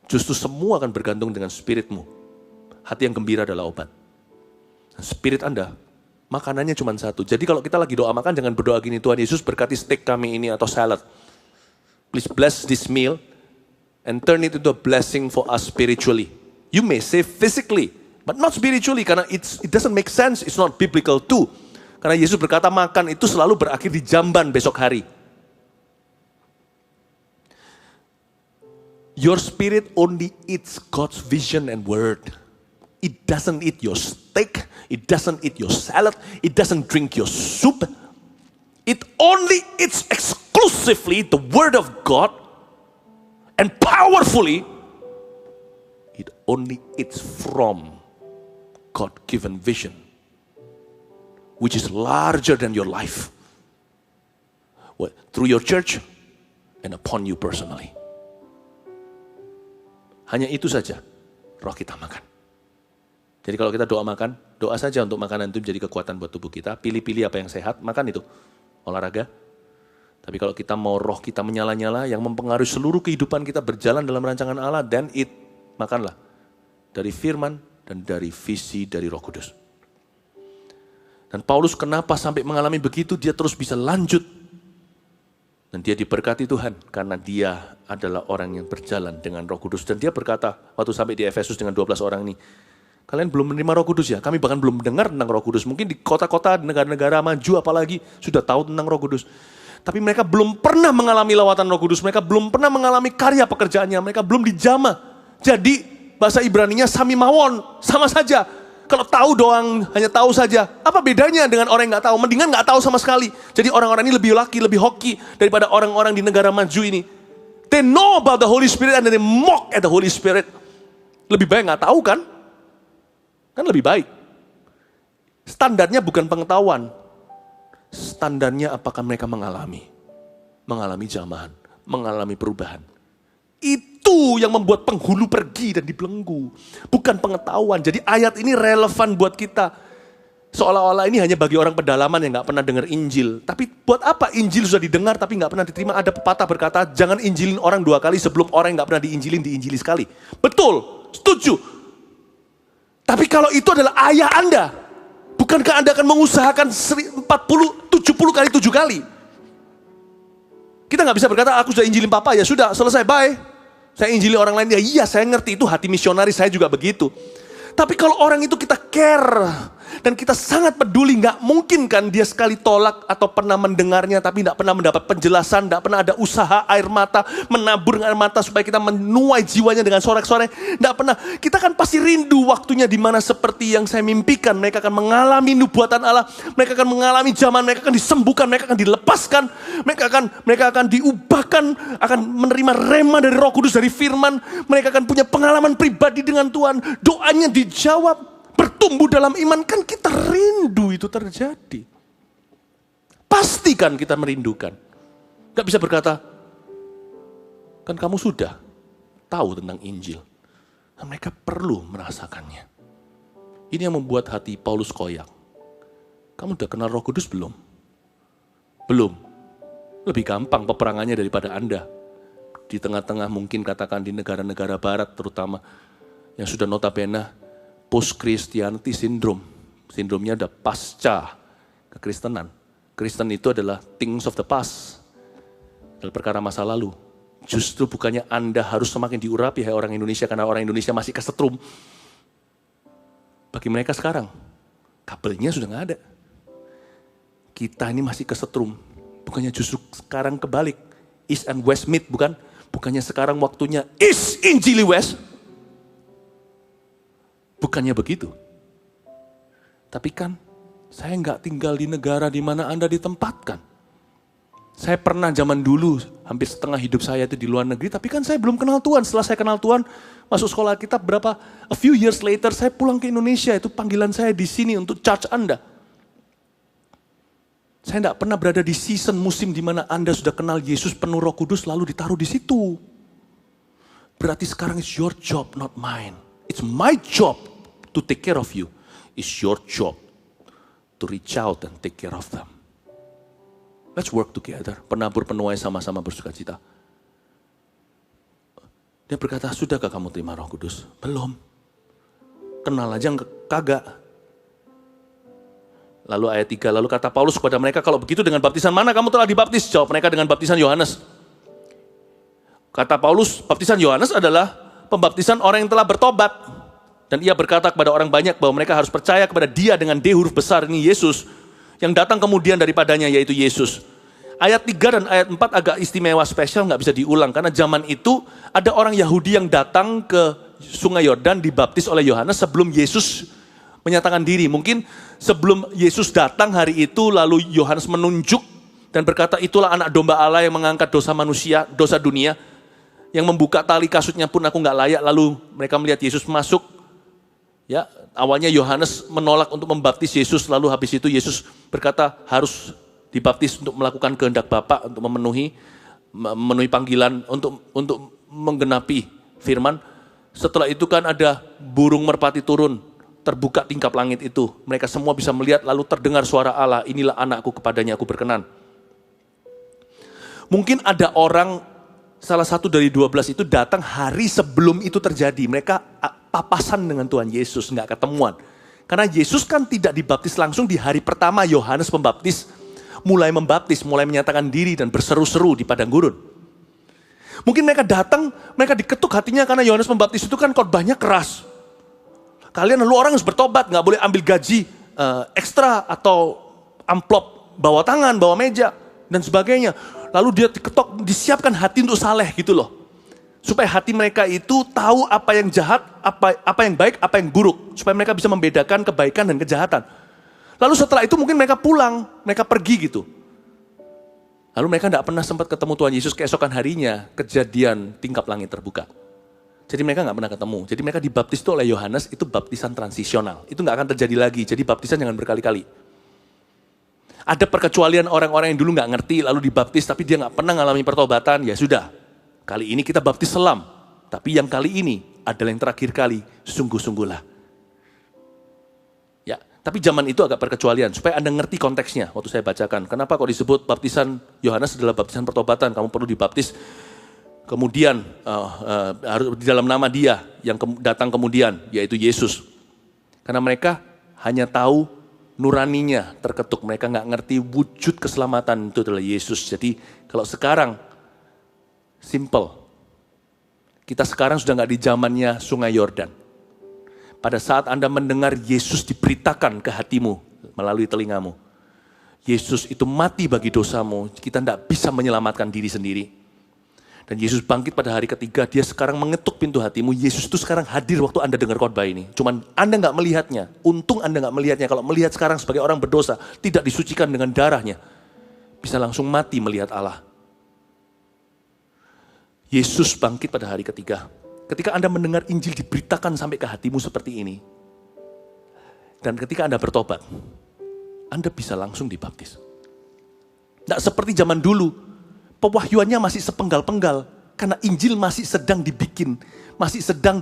S1: Justru semua akan bergantung dengan spiritmu. Hati yang gembira adalah obat. Spirit Anda, makanannya cuma satu. Jadi kalau kita lagi doa makan, jangan berdoa gini, Tuhan Yesus berkati steak kami ini atau salad. Please bless this meal and turn it into a blessing for us spiritually. You may say physically, but not spiritually karena it doesn't make sense, it's not biblical too. Karena Yesus berkata makan itu selalu berakhir di jamban besok hari. Your spirit only eats God's vision and word. It doesn't eat your steak. It doesn't eat your salad. It doesn't drink your soup. It only eats exclusively the word of God. And powerfully, it only eats from God-given vision, which is larger than your life. Through your church and upon you personally. Hanya itu saja roh kita makan. Jadi kalau kita doa makan, doa saja untuk makanan itu menjadi kekuatan buat tubuh kita. Pilih-pilih apa yang sehat, makan itu. Olahraga. Tapi kalau kita mau roh kita menyala-nyala, yang mempengaruhi seluruh kehidupan kita berjalan dalam rancangan Allah, then makanlah. Dari firman dan dari visi dari Roh Kudus. Dan Paulus kenapa sampai mengalami begitu, dia terus bisa lanjut. Dan dia diberkati Tuhan, karena dia adalah orang yang berjalan dengan Roh Kudus. Dan dia berkata, waktu sampai di Efesus dengan 12 orang ini, kalian belum menerima Roh Kudus ya? Kami bahkan belum mendengar tentang Roh Kudus. Mungkin di kota-kota, negara-negara maju apalagi, sudah tahu tentang Roh Kudus. Tapi mereka belum pernah mengalami lawatan Roh Kudus. Mereka belum pernah mengalami karya pekerjaannya. Mereka belum dijamah. Jadi bahasa Ibraninya samimawon, sama saja. Kalau tahu doang, hanya tahu saja. Apa bedanya dengan orang yang gak tahu? Mendingan gak tahu sama sekali. Jadi orang-orang ini lebih laki, lebih hoki daripada orang-orang di negara maju ini. They know about the Holy Spirit and they mock at the Holy Spirit. Lebih baik gak tahu kan? Kan lebih baik. Standarnya bukan pengetahuan. Standarnya apakah mereka mengalami jamahan, mengalami perubahan. Itu yang membuat penghulu pergi dan dibelenggu. Bukan pengetahuan. Jadi ayat ini relevan buat kita. Seolah-olah ini hanya bagi orang pedalaman yang gak pernah dengar Injil. Tapi buat apa Injil sudah didengar tapi gak pernah diterima? Ada pepatah berkata, jangan injilin orang 2 kali sebelum orang yang gak pernah diinjili sekali. Betul, setuju. Tapi kalau itu adalah ayah Anda, bukankah Anda akan mengusahakan 70 kali 7 kali? Kita gak bisa berkata, aku sudah injilin papa, ya sudah, selesai, bye. Saya injili orang lain, ya iya saya ngerti, itu hati misionaris saya juga begitu. Tapi kalau orang itu kita care, Dan kita sangat peduli, gak mungkin kan dia sekali tolak atau pernah mendengarnya tapi gak pernah mendapat penjelasan, gak pernah ada usaha air mata, menabur air mata supaya kita menuai jiwanya dengan sorak-sorai. Gak pernah, kita kan pasti rindu waktunya di mana seperti yang saya mimpikan. Mereka akan mengalami nubuatan Allah, mereka akan mengalami zaman, mereka akan disembuhkan, mereka akan dilepaskan, mereka akan diubahkan, akan menerima rema dari Roh Kudus, dari firman. Mereka akan punya pengalaman pribadi dengan Tuhan, doanya dijawab, bertumbuh dalam iman. Kan kita rindu itu terjadi. Pastikan kita merindukan. Gak bisa berkata, kan kamu sudah tahu tentang Injil. Nah, mereka perlu merasakannya. Ini yang membuat hati Paulus koyak. Kamu udah kenal Roh Kudus belum? Belum. Lebih gampang peperangannya daripada Anda. Di tengah-tengah mungkin katakan di negara-negara barat terutama, yang sudah notabene post-Christianity syndrome. Sindromnya ada pasca kekristenan. Kristen itu adalah things of the past. Adalah perkara masa lalu. Justru bukannya Anda harus semakin diurapi, hai orang Indonesia, karena orang Indonesia masih kesetrum. Bagi mereka sekarang, kabelnya sudah nggak ada. Kita ini masih kesetrum. Bukannya justru sekarang kebalik. East and West meet, bukan? Bukannya sekarang waktunya East Injili West. Bukannya begitu. Tapi kan saya nggak tinggal di negara di mana Anda ditempatkan. Saya pernah zaman dulu, hampir setengah hidup saya itu di luar negeri, tapi kan saya belum kenal Tuhan. Setelah saya kenal Tuhan, masuk sekolah kitab a few years later, saya pulang ke Indonesia. Itu panggilan saya di sini untuk charge Anda. Saya tidak pernah berada di season musim di mana Anda sudah kenal Yesus penuh Roh Kudus lalu ditaruh di situ. Berarti sekarang it's your job, not mine. It's my job to take care of you. It's your job to reach out and take care of them. Let's work together. Penabur penuai sama-sama bersukacita. Dia berkata, sudahkah kamu terima Roh Kudus? Belum. Kenal aja kagak. Lalu ayat 3, lalu kata Paulus kepada mereka, kalau begitu dengan baptisan mana kamu telah dibaptis? Jawab mereka, dengan baptisan Yohanes. Kata Paulus, baptisan Yohanes adalah pembaptisan orang yang telah bertobat. Dan ia berkata kepada orang banyak bahwa mereka harus percaya kepada dia dengan D huruf besar ini Yesus. Yang datang kemudian daripadanya yaitu Yesus. Ayat 3 dan ayat 4 agak istimewa spesial, gak bisa diulang. Karena zaman itu ada orang Yahudi yang datang ke Sungai Yordan dibaptis oleh Yohanes sebelum Yesus menyatakan diri. Mungkin sebelum Yesus datang hari itu, lalu Yohanes menunjuk dan berkata, itulah anak domba Allah yang mengangkat dosa manusia, dosa dunia. Yang membuka tali kasutnya pun aku gak layak. Lalu mereka melihat Yesus masuk. Ya, awalnya Yohanes menolak untuk membaptis Yesus. Lalu habis itu Yesus berkata harus dibaptis untuk melakukan kehendak Bapa, untuk memenuhi panggilan, untuk menggenapi firman. Setelah itu kan ada burung merpati turun. Terbuka tingkap langit itu. Mereka semua bisa melihat lalu terdengar suara Allah. Inilah anakku, kepadanya aku berkenan. Mungkin ada orang, salah satu dari 12 itu datang hari sebelum itu terjadi. Mereka papasan dengan Tuhan Yesus, nggak ketemuan. Karena Yesus kan tidak dibaptis langsung di hari pertama Yohanes Pembaptis. Mulai menyatakan diri dan berseru-seru di padang gurun. Mungkin mereka datang, mereka diketuk hatinya karena Yohanes Pembaptis itu kan khotbahnya keras. Kalian lalu orang harus bertobat, nggak boleh ambil gaji ekstra atau amplop bawa tangan, bawa meja dan sebagainya. Lalu dia diketok, disiapkan hati untuk saleh gitu loh. Supaya hati mereka itu tahu apa yang jahat, apa yang baik, apa yang buruk. Supaya mereka bisa membedakan kebaikan dan kejahatan. Lalu setelah itu mungkin mereka pulang, mereka pergi gitu. Lalu mereka tidak pernah sempat ketemu Tuhan Yesus. Keesokan harinya kejadian tingkap langit terbuka. Jadi mereka nggak pernah ketemu. Jadi mereka dibaptis itu oleh Yohanes, itu baptisan transisional. Itu nggak akan terjadi lagi. Jadi baptisan jangan berkali-kali. Ada perkecualian orang-orang yang dulu nggak ngerti lalu dibaptis tapi dia nggak pernah mengalami pertobatan. Ya sudah, kali ini kita baptis selam. Tapi yang kali ini adalah yang terakhir kali, sungguh-sungguhlah. Ya, tapi zaman itu agak perkecualian supaya Anda ngerti konteksnya. Waktu saya bacakan, kenapa kok disebut baptisan Yohanes adalah baptisan pertobatan? Kamu perlu dibaptis. Kemudian harus di dalam nama dia yang datang kemudian, yaitu Yesus. Karena mereka hanya tahu nuraninya terketuk. Mereka nggak ngerti wujud keselamatan itu adalah Yesus. Jadi kalau sekarang, simple. Kita sekarang sudah nggak di zamannya Sungai Yordan. Pada saat Anda mendengar Yesus diberitakan ke hatimu melalui telingamu. Yesus itu mati bagi dosamu, kita tidak bisa menyelamatkan diri sendiri. Dan Yesus bangkit pada hari ketiga, dia sekarang mengetuk pintu hatimu. Yesus itu sekarang hadir waktu Anda dengar khotbah ini. Cuman Anda nggak melihatnya, untung Anda nggak melihatnya. Kalau melihat sekarang sebagai orang berdosa, tidak disucikan dengan darahnya. Bisa langsung mati melihat Allah. Yesus bangkit pada hari ketiga. Ketika Anda mendengar Injil diberitakan sampai ke hatimu seperti ini, dan ketika Anda bertobat, Anda bisa langsung dibaptis. Tidak seperti zaman dulu, pewahyuannya masih sepenggal-penggal, karena Injil masih sedang dibikin, masih sedang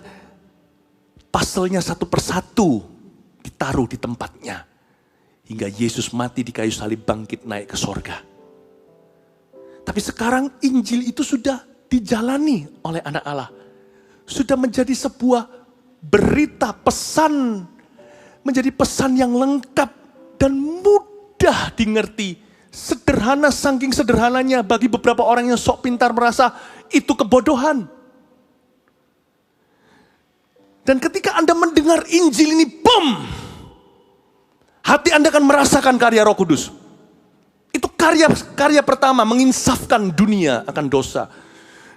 S1: pasalnya satu persatu ditaruh di tempatnya. Hingga Yesus mati di kayu salib, bangkit naik ke sorga. Tapi sekarang Injil itu sudah dijalani oleh anak Allah. Sudah menjadi sebuah berita, pesan. Menjadi pesan yang lengkap dan mudah dimengerti. Sederhana, saking sederhananya bagi beberapa orang yang sok pintar merasa itu kebodohan. Dan ketika Anda mendengar Injil ini, boom! Hati Anda akan merasakan karya Roh Kudus. Itu karya pertama, menginsafkan dunia akan dosa.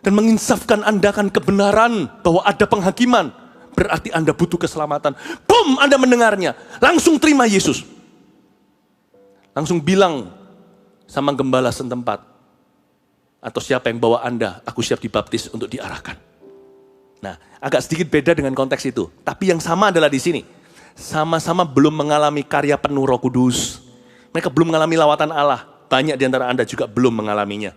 S1: Dan menginsafkan Anda akan kebenaran bahwa ada penghakiman. Berarti Anda butuh keselamatan. Boom, Anda mendengarnya. Langsung terima Yesus. Langsung bilang sama gembala setempat. Atau siapa yang bawa Anda, aku siap dibaptis untuk diarahkan. Nah, agak sedikit beda dengan konteks itu. Tapi yang sama adalah di sini. Sama-sama belum mengalami karya penuh Roh Kudus. Mereka belum mengalami lawatan Allah. Banyak di antara Anda juga belum mengalaminya.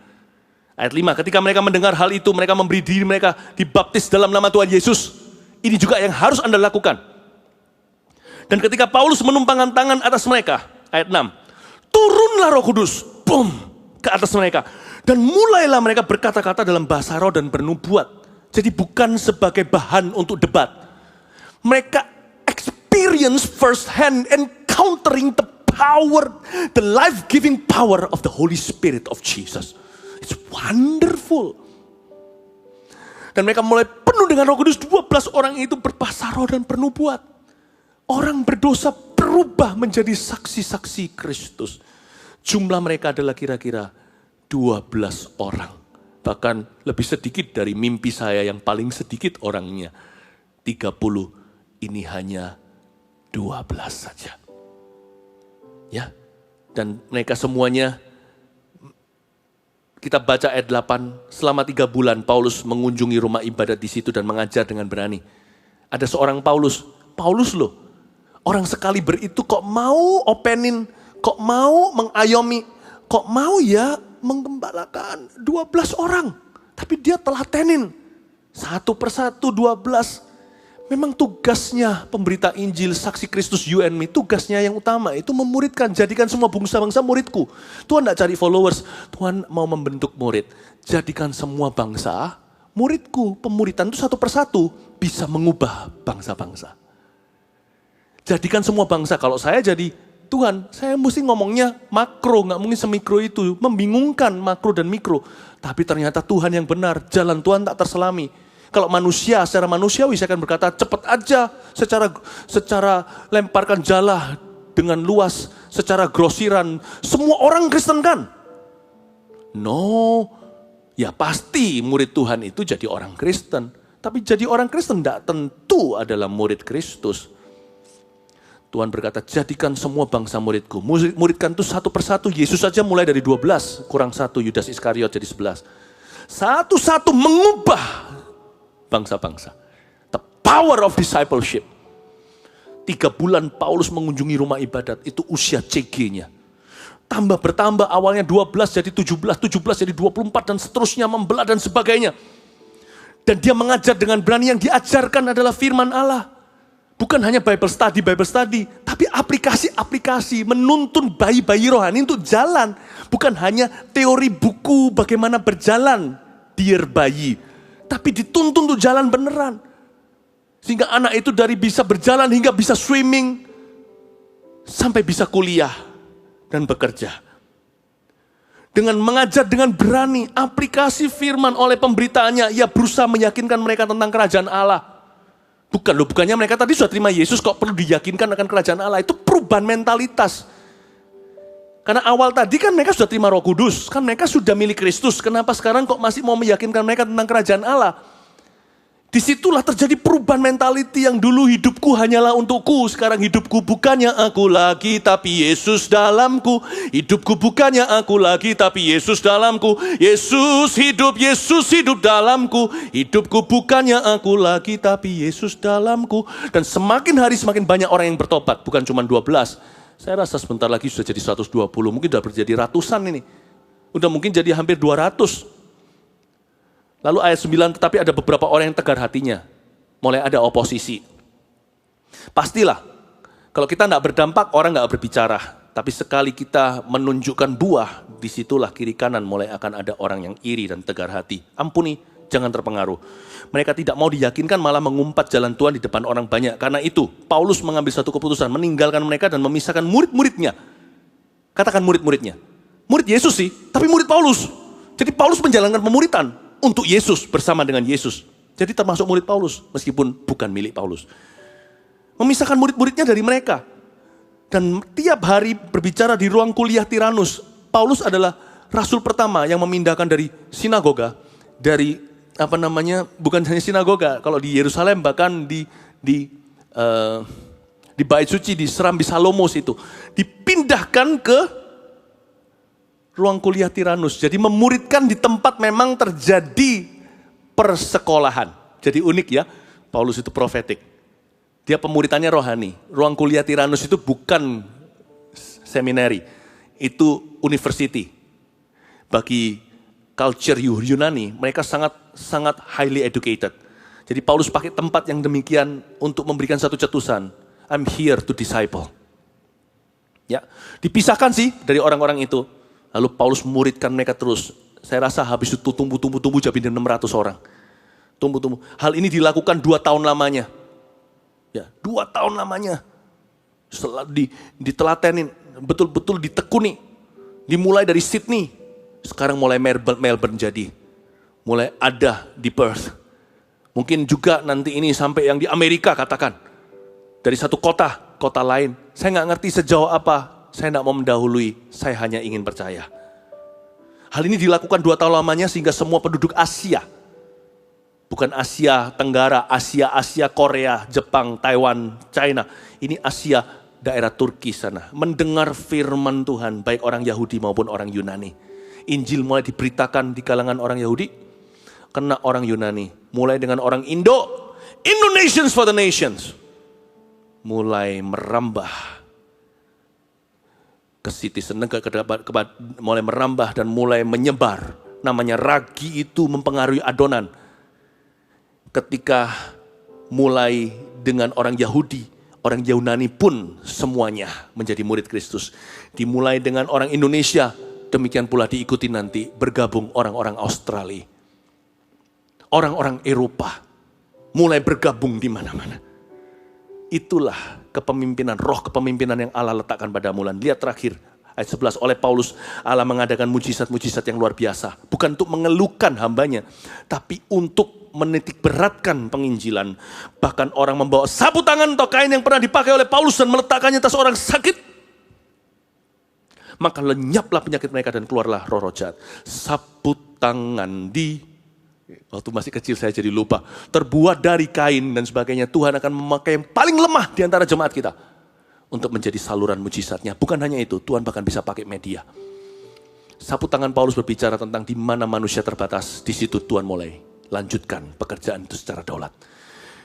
S1: Ayat 5, ketika mereka mendengar hal itu, mereka memberi diri mereka dibaptis dalam nama Tuhan Yesus. Ini juga yang harus Anda lakukan. Dan ketika Paulus menumpangkan tangan atas mereka, ayat 6, turunlah Roh Kudus, boom, ke atas mereka. Dan mulailah mereka berkata-kata dalam bahasa roh dan bernubuat. Jadi bukan sebagai bahan untuk debat. Mereka experience first hand, encountering the power, the life-giving power of the Holy Spirit of Jesus. It's wonderful. Dan mereka mulai penuh dengan Roh Kudus. 12 orang itu berbahasa roh dan bernubuat. Orang berdosa berubah menjadi saksi-saksi Kristus. Jumlah mereka adalah kira-kira 12 orang. Bahkan lebih sedikit dari mimpi saya yang paling sedikit orangnya. 30, ini hanya 12 saja. Ya, dan mereka semuanya, kita baca ayat 8, selama 3 bulan Paulus mengunjungi rumah ibadat di situ dan mengajar dengan berani. Ada seorang Paulus loh, orang sekali itu kok mau openin, kok mau mengayomi, kok mau ya menggembalakan 12 orang. Tapi dia telatenin, satu persatu 12. Memang tugasnya pemberita Injil, saksi Kristus you and me, tugasnya yang utama itu memuridkan, jadikan semua bangsa-bangsa muridku. Tuhan tidak cari followers, Tuhan mau membentuk murid. Jadikan semua bangsa muridku. Pemuridan itu satu persatu bisa mengubah bangsa-bangsa. Jadikan semua bangsa, kalau saya jadi Tuhan, saya mesti ngomongnya makro, nggak mungkin semikro itu. Membingungkan makro dan mikro. Tapi ternyata Tuhan yang benar, jalan Tuhan tak terselami. Kalau manusia, secara manusiawi saya akan berkata cepat aja, secara lemparkan jala dengan luas, secara grosiran, semua orang Kristen kan? No, ya pasti murid Tuhan itu jadi orang Kristen. Tapi jadi orang Kristen tidak tentu adalah murid Kristus. Tuhan berkata, jadikan semua bangsa muridku. Muridkan itu satu persatu, Yesus saja mulai dari 12, kurang 1, Yudas Iskariot jadi 11. Satu-satu mengubah bangsa-bangsa. The power of discipleship. 3 bulan Paulus mengunjungi rumah ibadat, itu usia CG-nya. Tambah bertambah, awalnya 12 jadi 17, 17 jadi 24 dan seterusnya membelah dan sebagainya. Dan dia mengajar dengan berani, yang diajarkan adalah firman Allah. Bukan hanya Bible study, tapi aplikasi-aplikasi, menuntun bayi-bayi rohani untuk jalan. Bukan hanya teori buku bagaimana berjalan, dear bayi. Tapi dituntun untuk jalan beneran. Sehingga anak itu dari bisa berjalan hingga bisa swimming, sampai bisa kuliah dan bekerja. Dengan mengajar dengan berani, aplikasi firman oleh pemberitaannya, ia berusaha meyakinkan mereka tentang kerajaan Allah. Bukannya mereka tadi sudah terima Yesus kok perlu diyakinkan akan kerajaan Allah. Itu perubahan mentalitas. Karena awal tadi kan mereka sudah terima Roh Kudus, kan mereka sudah milik Kristus. Kenapa sekarang kok masih mau meyakinkan mereka tentang kerajaan Allah? Disitulah terjadi perubahan mentality yang dulu hidupku hanyalah untukku. Sekarang hidupku bukannya aku lagi, tapi Yesus dalamku. Hidupku bukannya aku lagi, tapi Yesus dalamku. Yesus hidup dalamku. Hidupku bukannya aku lagi, tapi Yesus dalamku. Dan semakin hari semakin banyak orang yang bertobat, bukan cuma 12. Saya rasa sebentar lagi sudah jadi 120, mungkin sudah berjadi ratusan ini. Udah mungkin jadi hampir 200. Lalu ayat 9, tetapi ada beberapa orang yang tegar hatinya. Mulai ada oposisi. Pastilah, kalau kita tidak berdampak, orang tidak berbicara. Tapi sekali kita menunjukkan buah, disitulah kiri kanan mulai akan ada orang yang iri dan tegar hati. Ampuni, jangan terpengaruh. Mereka tidak mau diyakinkan, malah mengumpat jalan Tuhan di depan orang banyak. Karena itu, Paulus mengambil satu keputusan, meninggalkan mereka dan memisahkan murid-muridnya. Katakan murid-muridnya. Murid Yesus sih, tapi murid Paulus. Jadi Paulus menjalankan pemuritan untuk Yesus bersama dengan Yesus. Jadi termasuk murid Paulus, meskipun bukan milik Paulus. Memisahkan murid-muridnya dari mereka. Dan tiap hari berbicara di ruang kuliah Tiranus. Paulus adalah rasul pertama yang memindahkan dari sinagoga, bukan hanya sinagoga, kalau di Yerusalem bahkan di Bait Suci, di Serambi Salomos itu, dipindahkan ke ruang kuliah Tiranus. Jadi memuridkan di tempat memang terjadi persekolahan. Jadi unik ya, Paulus itu profetik. Dia pemuritannya rohani. Ruang kuliah Tiranus itu bukan seminari, itu university. Bagi culture Yunani, mereka sangat highly educated. Jadi Paulus pakai tempat yang demikian untuk memberikan satu cetusan. I'm here to disciple. Ya, dipisahkan sih dari orang-orang itu. Lalu Paulus muridkan mereka terus. Saya rasa habis itu tumbuh jadi 600 orang. Tumbuh. Hal ini dilakukan 2 tahun lamanya. Ya, 2 tahun lamanya. Setelah ditelatenin, betul-betul ditekuni. Dimulai dari Sydney. Sekarang mulai Melbourne jadi. Mulai ada di Perth. Mungkin juga nanti ini sampai yang di Amerika katakan. Dari satu kota lain. Saya nggak ngerti sejauh apa. Saya nggak mau mendahului. Saya hanya ingin percaya. Hal ini dilakukan 2 tahun lamanya sehingga semua penduduk Asia. Bukan Asia Tenggara, Asia, Korea, Jepang, Taiwan, China. Ini Asia, daerah Turki sana. Mendengar firman Tuhan, baik orang Yahudi maupun orang Yunani. Injil mulai diberitakan di kalangan orang Yahudi, kena orang Yunani. Mulai dengan orang Indonesians for the nations. Mulai merambah ke citizen, mulai merambah dan mulai menyebar. Namanya ragi itu mempengaruhi adonan. Ketika mulai dengan orang Yahudi, orang Yunani pun semuanya menjadi murid Kristus. Dimulai dengan orang Indonesia, demikian pula diikuti nanti bergabung orang-orang Australia. Orang-orang Eropa mulai bergabung di mana-mana. Itulah kepemimpinan, roh kepemimpinan yang Allah letakkan pada Mulan. Lihat terakhir, ayat 11, oleh Paulus Allah mengadakan mujizat-mujizat yang luar biasa. Bukan untuk mengeluhkan hambanya, tapi untuk menitik beratkan penginjilan. Bahkan orang membawa sapu tangan atau kain yang pernah dipakai oleh Paulus dan meletakkannya atas orang sakit. Maka lenyaplah penyakit mereka dan keluarlah roh-roh jahat. Sapu tangan waktu masih kecil saya jadi lupa. Terbuat dari kain dan sebagainya. Tuhan akan memakai yang paling lemah di antara jemaat kita. Untuk menjadi saluran mujizatnya. Bukan hanya itu, Tuhan bahkan bisa pakai media. Sapu tangan Paulus berbicara tentang di mana manusia terbatas. Di situ Tuhan mulai lanjutkan pekerjaan itu secara daulat.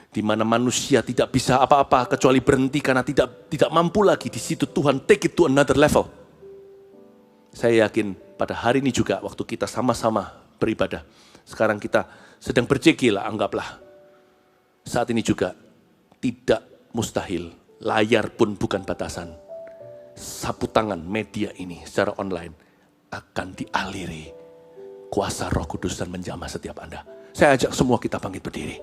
S1: Di mana manusia tidak bisa apa-apa kecuali berhenti karena tidak mampu lagi. Di situ Tuhan take it to another level. Saya yakin pada hari ini juga waktu kita sama-sama beribadah. Sekarang kita sedang berjeki lah, anggaplah. Saat ini juga tidak mustahil. Layar pun bukan batasan. Sapu tangan media ini secara online akan dialiri kuasa Roh Kudus dan menjamah setiap Anda. Saya ajak semua kita bangkit berdiri.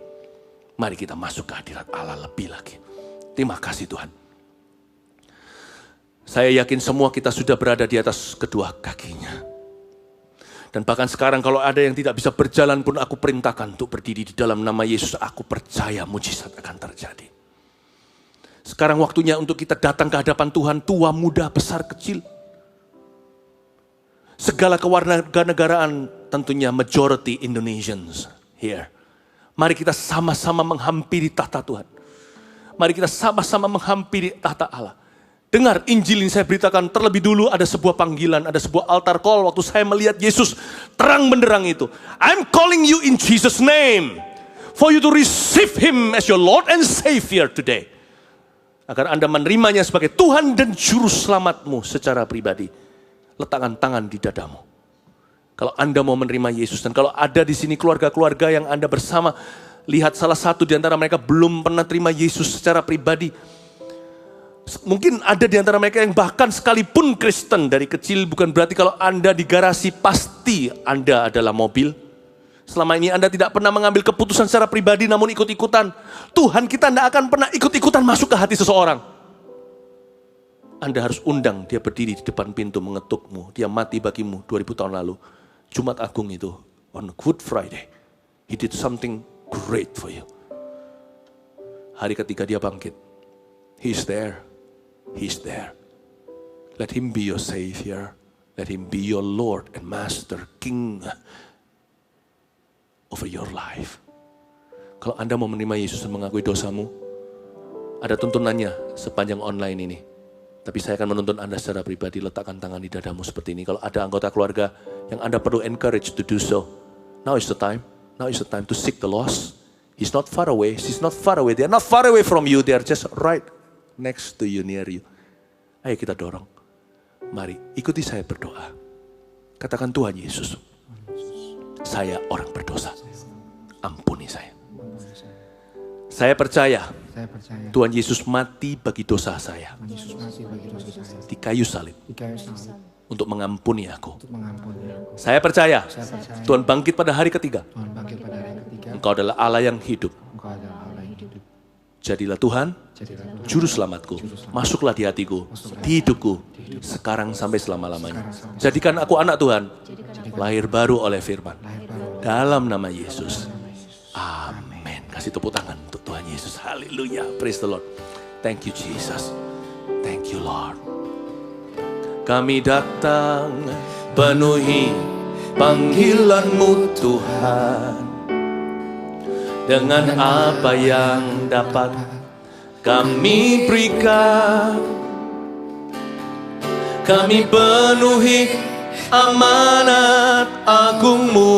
S1: Mari kita masuk ke hadirat Allah lebih lagi. Terima kasih Tuhan. Saya yakin semua kita sudah berada di atas kedua kakinya. Dan bahkan sekarang kalau ada yang tidak bisa berjalan pun aku perintahkan untuk berdiri di dalam nama Yesus. Aku percaya mujizat akan terjadi. Sekarang waktunya untuk kita datang ke hadapan Tuhan, tua, muda, besar, kecil. Segala kewarganegaraan, tentunya majority Indonesians here. Mari kita sama-sama menghampiri tahta Tuhan. Mari kita sama-sama menghampiri tahta Allah. Dengar Injil yang saya beritakan terlebih dulu, ada sebuah panggilan, ada sebuah altar call waktu saya melihat Yesus terang benderang itu. I'm calling you in Jesus' name for you to receive Him as your Lord and Savior today. Agar Anda menerimanya sebagai Tuhan dan Juru Selamatmu secara pribadi. Letakkan tangan di dadamu. Kalau Anda mau menerima Yesus, dan kalau ada di sini keluarga-keluarga yang Anda bersama, lihat salah satu di antara mereka belum pernah terima Yesus secara pribadi. Mungkin ada di antara mereka yang bahkan sekalipun Kristen dari kecil, bukan berarti kalau Anda di garasi pasti Anda adalah mobil. Selama ini Anda tidak pernah mengambil keputusan secara pribadi namun ikut-ikutan. Tuhan kita tidak akan pernah ikut-ikutan masuk ke hati seseorang. Anda harus undang dia berdiri di depan pintu mengetukmu. Dia mati bagimu 2000 tahun lalu. Jumat Agung itu, on Good Friday. He did something great for you. Hari ketiga dia bangkit. He's there. He's there. Let Him be your Savior. Let Him be your Lord and Master, King over your life. Kalau Anda mau menerima Yesus dan mengakui dosamu, ada tuntunannya sepanjang online ini. Tapi saya akan menuntun Anda secara pribadi, letakkan tangan di dadamu seperti ini. Kalau ada anggota keluarga yang Anda perlu encourage to do so, now is the time. Now is the time to seek the lost. He's not far away. She's not far away. They are not far away from you. They are just right next to you, near you. Ayo kita dorong. Mari ikuti saya berdoa. Katakan, Tuhan Yesus, saya orang berdosa. Ampuni saya. Saya percaya Tuhan Yesus mati bagi dosa saya. Di kayu salib. Untuk mengampuni aku. Saya percaya Tuhan bangkit pada hari ketiga. Engkau adalah Allah yang hidup. Jadilah Tuhan, Juru Selamatku. Masuklah di hatiku, di hidupku, sekarang sampai selama-lamanya. Jadikan aku anak Tuhan, lahir baru oleh firman. Dalam nama Yesus. Amin. Kasih tepuk tangan untuk Tuhan Yesus. Haleluya. Praise the Lord. Thank you Jesus. Thank you Lord. Kami datang penuhi panggilan-Mu Tuhan. Dengan apa yang dapat kami berikan, kami penuhi amanat agung-Mu,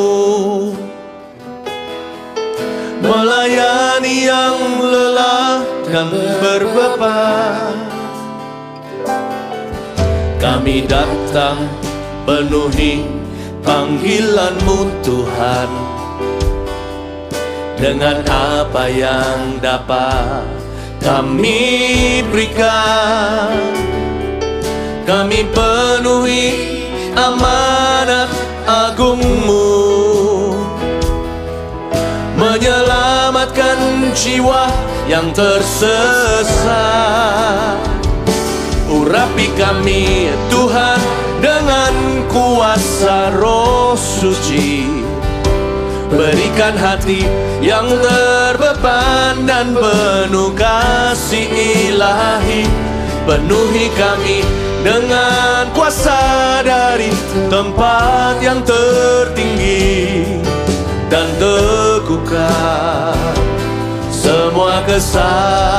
S1: melayani yang lelah dan berbeban. Kami datang penuhi panggilan-Mu Tuhan. Dengan apa yang dapat kami berikan, kami penuhi amanat agung-Mu, menyelamatkan jiwa yang tersesat. Urapi kami Tuhan dengan kuasa Roh Suci. Berikan hati yang terbeban dan penuh kasih ilahi. Penuhi kami dengan kuasa dari tempat yang tertinggi, dan teguhkan semua kesaksian.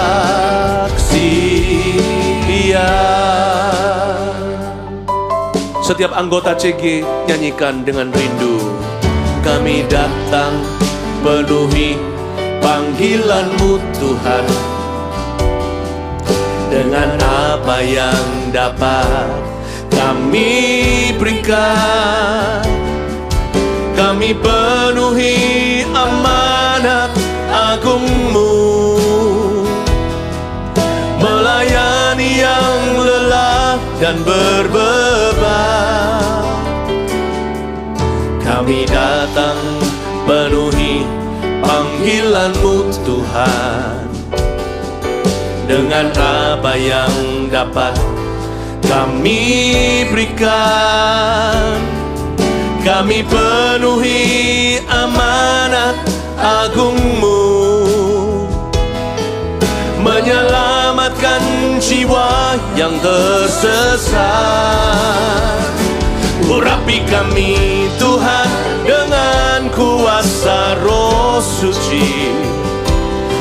S1: Setiap anggota CG nyanyikan dengan rindu. Kami datang penuhi panggilan-Mu Tuhan. Dengan apa yang dapat kami berikan, kami penuhi amanat agung-Mu, melayani yang lelah dan berbeban. Kami datang penuhi panggilan-Mu Tuhan. Dengan apa yang dapat kami berikan, Kami penuhi amanat agung-Mu, menyelamatkan jiwa yang tersesat. Urapi kami Tuhan dengan kuasa Roh Suci,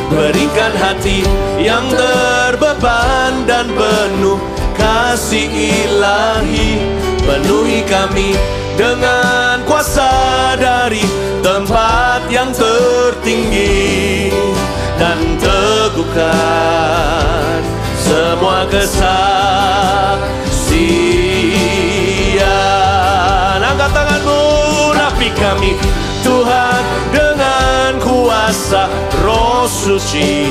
S1: berikan hati yang terbeban dan penuh kasih ilahi. Penuhi kami dengan kuasa dari tempat yang tertinggi, dan teguhkan semua kesaksian. Angkat tanganmu, urapi kami Tuhan dengan kuasa Roh Suci,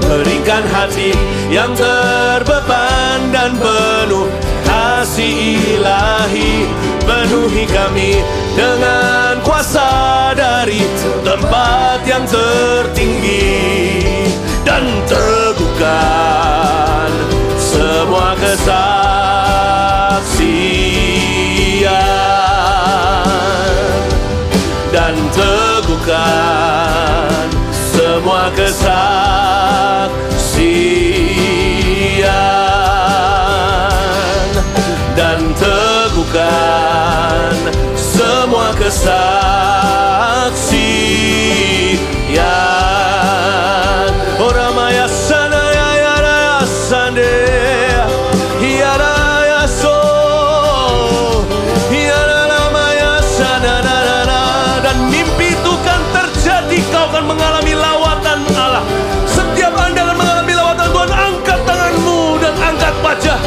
S1: berikan hati yang terbeban dan penuh kasih ilahi. Penuhi kami dengan kuasa dari tempat yang tertinggi, dan teguhkan semua kesaksian, dan teguhkan semua kesaksian, dan teguhkan semua kesaksian. Oramaya sana ya ya ya sande ya ya so ya lamaya sana na na na. Dan mimpi itu kan terjadi, kau akan mengalami lawatan Allah. Setiap Anda akan mengalami lawatan Tuhan. Angkat tanganmu dan angkat wajah.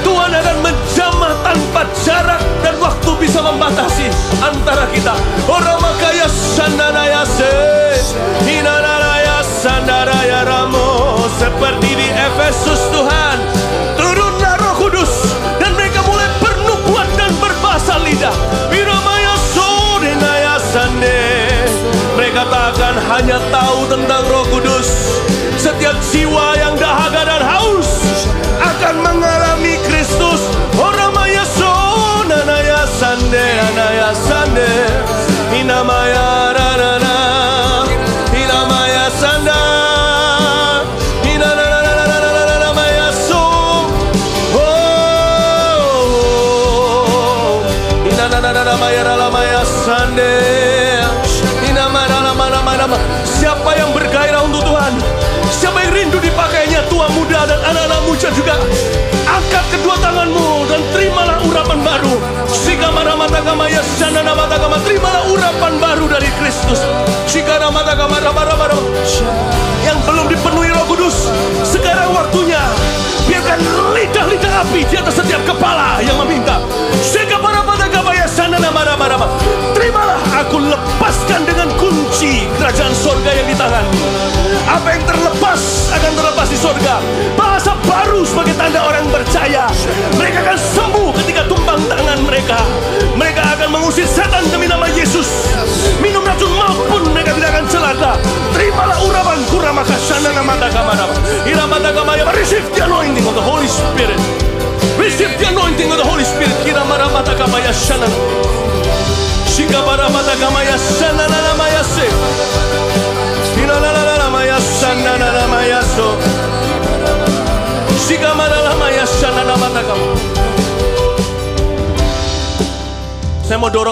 S1: Tuhan akan menjamah tanpa jarak dan waktu bisa membatasi antara kita. Oramakaya sandaraya se hinaraya sandaraya ramo. Seperti di Efesus, Tuhan, turunlah Roh Kudus dan mereka mulai bernubuat dan berbahasa lidah. Wiramaya sodenaya sande. Mereka tak akan hanya tahu tentang Roh Kudus. Setiap jiwa yang dahaga dan haus akan mengalami Kristus. Oramaya sonanaya sande anaya sande inamaya ranana inamaya sanda inananananananamaya so oh inananananamaya ralamaya sande inamanamanamanamanama. Siapa yang bergairah untuk Tuhan, siapa yang rindu dipakainya, tua muda dan anak-anak muda juga, angkat kedua tanganmu dan terimalah urapan baru. Sikamaramatakamaya sananamatakama. Terimalah urapan baru dari Kristus. Sikaramatakamarabarabaram. Yang belum dipenuhi Roh Kudus, sekarang waktunya. Biarkan lidah-lidah api di atas setiap kepala yang meminta. Sikamaramatakamaya sananamarabarama. Terimalah, aku lepaskan dengan kunci kerajaan sorga yang di tanganmu. Apa yang terlepas akan terlepas di sorga. Bahasa baru sebagai tanda orang percaya. Mereka akan sembuh ketika tumpang tangan mereka. Mereka akan mengusir setan demi nama Yesus. Minum racun maupun mereka tidak akan celaka. Terimalah urapan kuramakasyana namatakamadama. Iramatakamayama. Receive the anointing of the Holy Spirit. Receive the anointing of the Holy Spirit. Kiramaramatakamayasyana. Shikabaramatakamaya sananamaya se. Hinalalamaya sananamaya so. Shikamarallamaya sananamatakam. Saya mau dorong